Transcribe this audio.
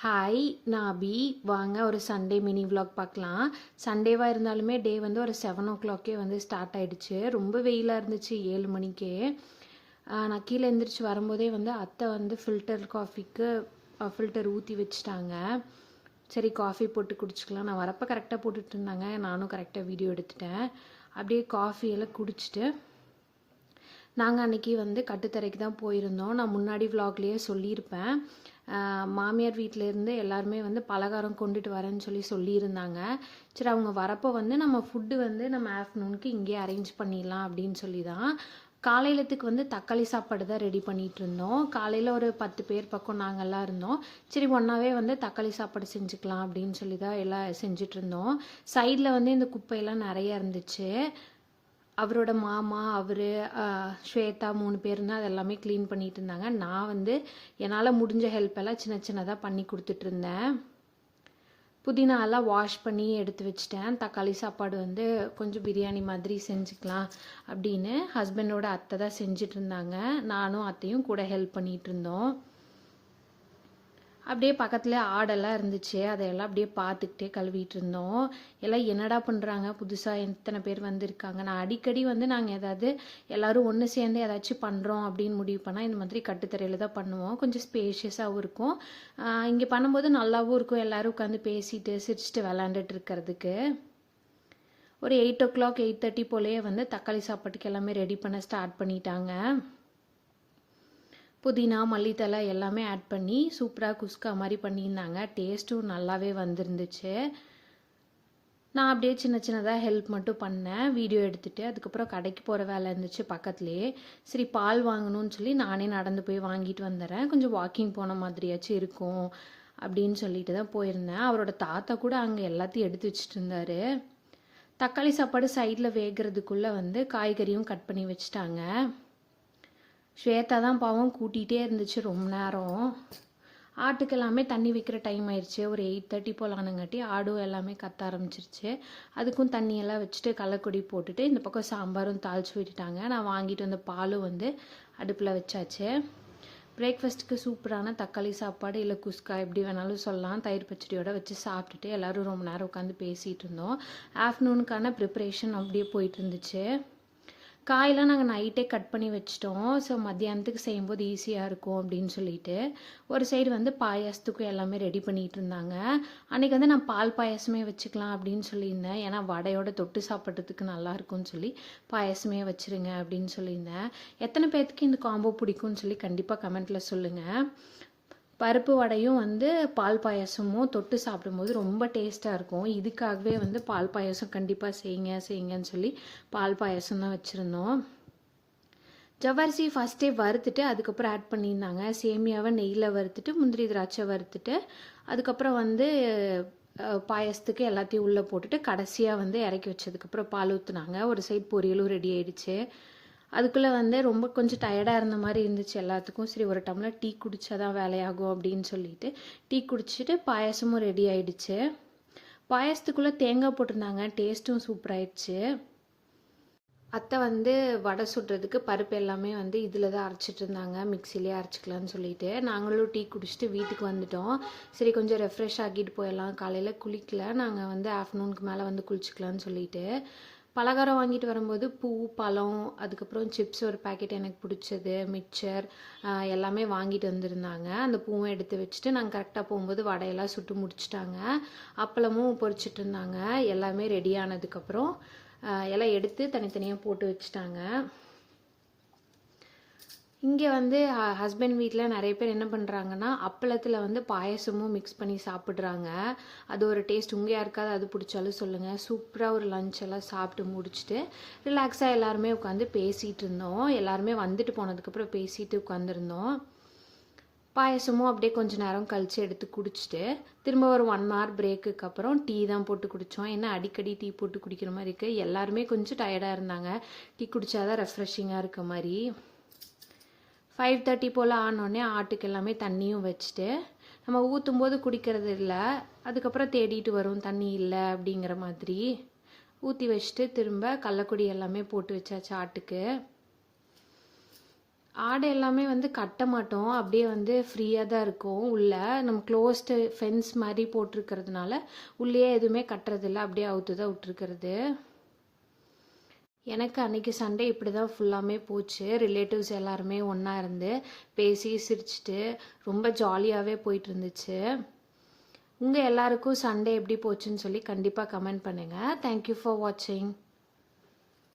Hi நான் அபி. வாங்க ஒரு சண்டே மினி vlog பார்க்கலாம். சண்டேவாக இருந்தாலுமே டே வந்து ஒரு 7 o'clockே வந்து ஸ்டார்ட் ஆகிடுச்சு. ரொம்ப வெயிலாக இருந்துச்சு 7 மணிக்கே. நான் கீழே எழுந்திரிச்சு வரும்போதே வந்து அத்தை வந்து ஃபில்டர் காஃபிக்கு ஃபில்டர் ஊற்றி வச்சுட்டாங்க. சரி காஃபி போட்டு குடிச்சிக்கலாம். நான் வரப்போ கரெக்டாக போட்டுட்டு இருந்தாங்க. நானும் கரெக்டாக வீடியோ எடுத்துட்டேன். அப்படியே காஃபியெல்லாம் குடிச்சிட்டு நாங்கள் அன்றைக்கி வந்து கட்டுத்தரைக்கு தான் போயிருந்தோம். நான் முன்னாடி விலாக்லேயே சொல்லியிருப்பேன். மாமியார் வீட்டிலேருந்து எல்லாருமே வந்து பலகாரம் கொண்டுட்டு வரேன்னு சொல்லியிருந்தாங்க. சரி அவங்க வரப்போ வந்து நம்ம ஃபுட்டு வந்து நம்ம ஆஃப்டர்நூனுக்கு இங்கேயே அரேஞ்ச் பண்ணிடலாம் அப்படின்னு சொல்லி தான். காலையிலத்துக்கு வந்து தக்காளி சாப்பாடு தான் ரெடி பண்ணிகிட்டு இருந்தோம். காலையில் ஒரு 10 பேர் பக்கம் நாங்கள்லாம் இருந்தோம். சரி ஒன்றாவே வந்து தக்காளி சாப்பாடு செஞ்சுக்கலாம் அப்படின்னு சொல்லி தான் எல்லாம் செஞ்சிட்ருந்தோம். சைடில் வந்து இந்த குப்பையெல்லாம் நிறையா இருந்துச்சு. அவரோட மாமா, அவர், ஸ்வேதா 3 பேர் தான் அதெல்லாமே க்ளீன் பண்ணிகிட்டு இருந்தாங்க. நான் வந்து என்னால் முடிஞ்ச ஹெல்ப் எல்லாம் சின்ன சின்னதாக பண்ணி கொடுத்துட்ருந்தேன். புதினாலாம் வாஷ் பண்ணி எடுத்து வச்சிட்டேன். தக்காளி சாப்பாடு வந்து கொஞ்சம் பிரியாணி மாதிரி செஞ்சுக்கலாம் அப்படின்னு ஹஸ்பண்டோட அத்தை தான் செஞ்சிட்டு இருந்தாங்க. நானும் அத்தையும் கூட ஹெல்ப் பண்ணிகிட்டு இருந்தோம். அப்படியே பக்கத்தில் ஆடெல்லாம் இருந்துச்சு. அதையெல்லாம் அப்படியே பார்த்துக்கிட்டே கழுவிட்டு இருந்தோம். எல்லாம் என்னடா பண்ணுறாங்க, புதுசாக எத்தனை பேர் வந்திருக்காங்க. நான் அடிக்கடி வந்து நாங்கள் ஏதாவது எல்லோரும் ஒன்று சேர்ந்து ஏதாச்சும் பண்ணுறோம் அப்படின்னு முடிவு பண்ணால் இந்த மாதிரி கட்டுத்தரையில் தான் பண்ணுவோம். கொஞ்சம் ஸ்பேஷியஸாகவும் இருக்கும். இங்கே பண்ணும்போது நல்லாவும் இருக்கும். எல்லோரும் உட்காந்து பேசிட்டு சிரிச்சுட்டு விளாண்டுட்டு இருக்கிறதுக்கு. ஒரு 8 o'clock 8:30 போலேயே வந்து தக்காளி சாப்பாட்டுக்கு எல்லாமே ரெடி பண்ண ஸ்டார்ட் பண்ணிட்டாங்க. புதினா, மல்லித்தலை எல்லாமே ஆட் பண்ணி சூப்பராக குஸ்கா மாதிரி பண்ணியிருந்தாங்க. டேஸ்ட்டும் நல்லாவே வந்துருந்துச்சு. நான் அப்படியே சின்ன சின்னதாக ஹெல்ப் மட்டும் பண்ணேன் வீடியோ எடுத்துகிட்டு. அதுக்கப்புறம் கடைக்கு போகிற வேலை இருந்துச்சு பக்கத்துலேயே. சரி பால் வாங்கணும்னு சொல்லி நானே நடந்து போய் வாங்கிட்டு வந்துடுறேன். கொஞ்சம் வாக்கிங் போன மாதிரியாச்சும் இருக்கும் அப்படின்னு சொல்லிட்டு தான் போயிருந்தேன். அவரோட தாத்தா கூட அங்கே எல்லாத்தையும் எடுத்து வச்சுட்டு இருந்தார். தக்காளி சாப்பாடு சைடில் வேகிறதுக்குள்ளே வந்து காய்கறியும் கட் பண்ணி வச்சுட்டாங்க. ஸ்வேதா தான் பாவம் கூட்டிகிட்டே இருந்துச்சு ரொம்ப நேரம். ஆட்டுக்கு எல்லாமே தண்ணி வைக்கிற டைம் ஆயிடுச்சு. ஒரு 8:30 போல் ஆனங்காட்டி ஆடும் எல்லாமே கத்த ஆரம்பிச்சிருச்சு. அதுக்கும் தண்ணியெல்லாம் வச்சுட்டு களைக்கொடி போட்டுட்டு இந்த பக்கம் சாம்பாரும் தாளித்து விட்டுட்டாங்க. நான் வாங்கிட்டு வந்த பாலும் வந்து அடுப்பில் வச்சாச்சு. பிரேக்ஃபாஸ்ட்டுக்கு சூப்பரான தக்காளி சாப்பாடு இல்லை குஸ்கா எப்படி வேணாலும் சொல்லலாம், தயிர் பச்சடியோடு வச்சு சாப்பிட்டுட்டு எல்லோரும் ரொம்ப நேரம் உட்காந்து பேசிகிட்டு இருந்தோம். ஆஃப்டர்நூனுக்கான ப்ரிப்ரேஷன் அப்படியே போயிட்டு இருந்துச்சு. காயெல்லாம் நாங்கள் நைட்டே கட் பண்ணி வச்சிட்டோம். ஸோ மத்தியானத்துக்கு செய்யும்போது ஈஸியாக இருக்கும் அப்படின்னு சொல்லிட்டு ஒரு சைடு வந்து பாயாசத்துக்கும் எல்லாமே ரெடி பண்ணிகிட்டு இருந்தாங்க. அன்றைக்கி வந்து நான் பால் பாயாசமே வச்சுக்கலாம் அப்படின்னு சொல்லியிருந்தேன். ஏன்னா வடையோட தொட்டு சாப்பிட்றதுக்கு நல்லாயிருக்கும்னு சொல்லி பாயாசமே வச்சுருங்க அப்படின்னு சொல்லியிருந்தேன். எத்தனை பேர்த்துக்கு இந்த காம்போ பிடிக்கும்னு சொல்லி கண்டிப்பாக கமெண்ட்டில் சொல்லுங்கள். பருப்பு வடையும் வந்து பால் பாயாசமும் தொட்டு சாப்பிடும்போது ரொம்ப டேஸ்ட்டாக இருக்கும். இதுக்காகவே வந்து பால் பாயாசம் கண்டிப்பாக செய்யுங்கன்னு சொல்லி பால் பாயாசம் தான் வச்சுருந்தோம். ஜவ்வரிசி ஃபஸ்ட்டே வறுத்துட்டு அதுக்கப்புறம் ஆட் பண்ணியிருந்தாங்க. சேமியாவை நெய்யில் வறுத்துட்டு முந்திரி திராட்சை வறுத்துட்டு அதுக்கப்புறம் வந்து பாயசத்துக்கு எல்லாத்தையும் உள்ளே போட்டுட்டு கடைசியாக வந்து இறக்கி வச்சதுக்கப்புறம் பால் ஊற்றுனாங்க. ஒரு சைடு பொரியலும் ரெடி ஆயிடுச்சு. அதுக்குள்ளே வந்து ரொம்ப கொஞ்சம் டயர்டாக இருந்த மாதிரி இருந்துச்சு எல்லாத்துக்கும். சரி ஒரு டம்ளர் டீ குடித்தா தான் வேலையாகும் அப்படின்னு சொல்லிட்டு டீ குடிச்சிட்டு பாயசமும் ரெடி ஆயிடுச்சு. பாயசத்துக்குள்ளே தேங்காய் போட்டிருந்தாங்க. டேஸ்ட்டும் சூப்பராகிடுச்சு. அத்தை வந்து வடை சுடுறதுக்கு பருப்பு எல்லாமே வந்து இதில் தான் அரைச்சிட்டு இருந்தாங்க. மிக்சிலே அரைச்சிக்கலான்னு சொல்லிட்டு நாங்களும் டீ குடிச்சிட்டு வீட்டுக்கு வந்துட்டோம். சரி கொஞ்சம் ரெஃப்ரெஷ் ஆகிட்டு போயிடலாம். காலையில் குளிக்கல, நாங்கள் வந்து ஆஃப்டர்நூனுக்கு மேலே வந்து குளிச்சிக்கலான்னு சொல்லிட்டு பலகாரம் வாங்கிட்டு வரும்போது பூ, பழம், அதுக்கப்புறம் சிப்ஸ் ஒரு பேக்கெட் எனக்கு பிடிச்சது, மிக்சர் எல்லாமே வாங்கிட்டு வந்திருந்தாங்க. அந்த பூவும் எடுத்து வச்சுட்டு நாங்கள் கரெக்டாக போகும்போது வடையெல்லாம் சுட்டு முடிச்சிட்டாங்க. அப்பளமும் பொரிச்சிட்டு இருந்தாங்க. எல்லாமே ரெடி ஆனதுக்கப்புறம் எல்லாம் எடுத்து தனித்தனியாக போட்டு வச்சுட்டாங்க. இங்கே வந்து ஹஸ்பண்ட் வீட்டில் நிறைய பேர் என்ன பண்ணுறாங்கன்னா அப்பளத்தில் வந்து பாயசமும் மிக்ஸ் பண்ணி சாப்பிட்றாங்க. அது ஒரு டேஸ்ட். உங்கள் யாருக்காவது அது பிடிச்சாலும் சொல்லுங்கள். சூப்பராக ஒரு லஞ்ச் எல்லாம் சாப்பிட்டு முடிச்சுட்டு ரிலாக்ஸாக எல்லாருமே உட்காந்து பேசிகிட்டு இருந்தோம். எல்லாருமே வந்துட்டு போனதுக்கப்புறம் பேசிட்டு உட்காந்துருந்தோம். பாயசமும் அப்படியே கொஞ்சம் நேரம் கழித்து எடுத்து குடிச்சிட்டு திரும்ப ஒரு 1 hour பிரேக்குக்கு அப்புறம் டீ தான் போட்டு குடித்தோம். ஏன்னா அடிக்கடி டீ போட்டு குடிக்கிற மாதிரி இருக்குது. எல்லாருமே கொஞ்சம் டயர்டாக இருந்தாங்க. டீ குடித்தாதான் ரெஃப்ரெஷிங்காக இருக்க மாதிரி. 5:30 போல் ஆனோடனே ஆட்டுக்கு எல்லாமே தண்ணியும் வச்சுட்டு நம்ம ஊற்றும் போது குடிக்கிறது இல்லை, அதுக்கப்புறம் தேடிட்டு வரும் தண்ணி இல்லை அப்படிங்கிற மாதிரி ஊற்றி வச்சுட்டு திரும்ப கள்ளக்குடி எல்லாமே போட்டு வச்சாச்சு ஆட்டுக்கு. ஆடு எல்லாமே வந்து கட்ட மாட்டோம். அப்படியே வந்து ஃப்ரீயாக தான் இருக்கும் உள்ள. நம்ம க்ளோஸ்டு ஃபென்ஸ் மாதிரி போட்டிருக்கிறதுனால உள்ளேயே எதுவுமே கட்டுறதில்ல. அப்படியே அவுத்து தான் விட்டுருக்கிறது. எனக்கு அன்றைக்கி சண்டே இப்படி தான் ஃபுல்லாமே போச்சு. ரிலேட்டிவ்ஸ் எல்லாருமே ஒன்றா இருந்து பேசி சிரிச்சிட்டு ரொம்ப ஜாலியாகவே போயிட்டு இருந்துச்சு. உங்கள் எல்லாருக்கும் சண்டே எப்படி போச்சுன்னு சொல்லி கண்டிப்பாக கமெண்ட் பண்ணுங்கள். தேங்க்யூ ஃபார் வாட்சிங்.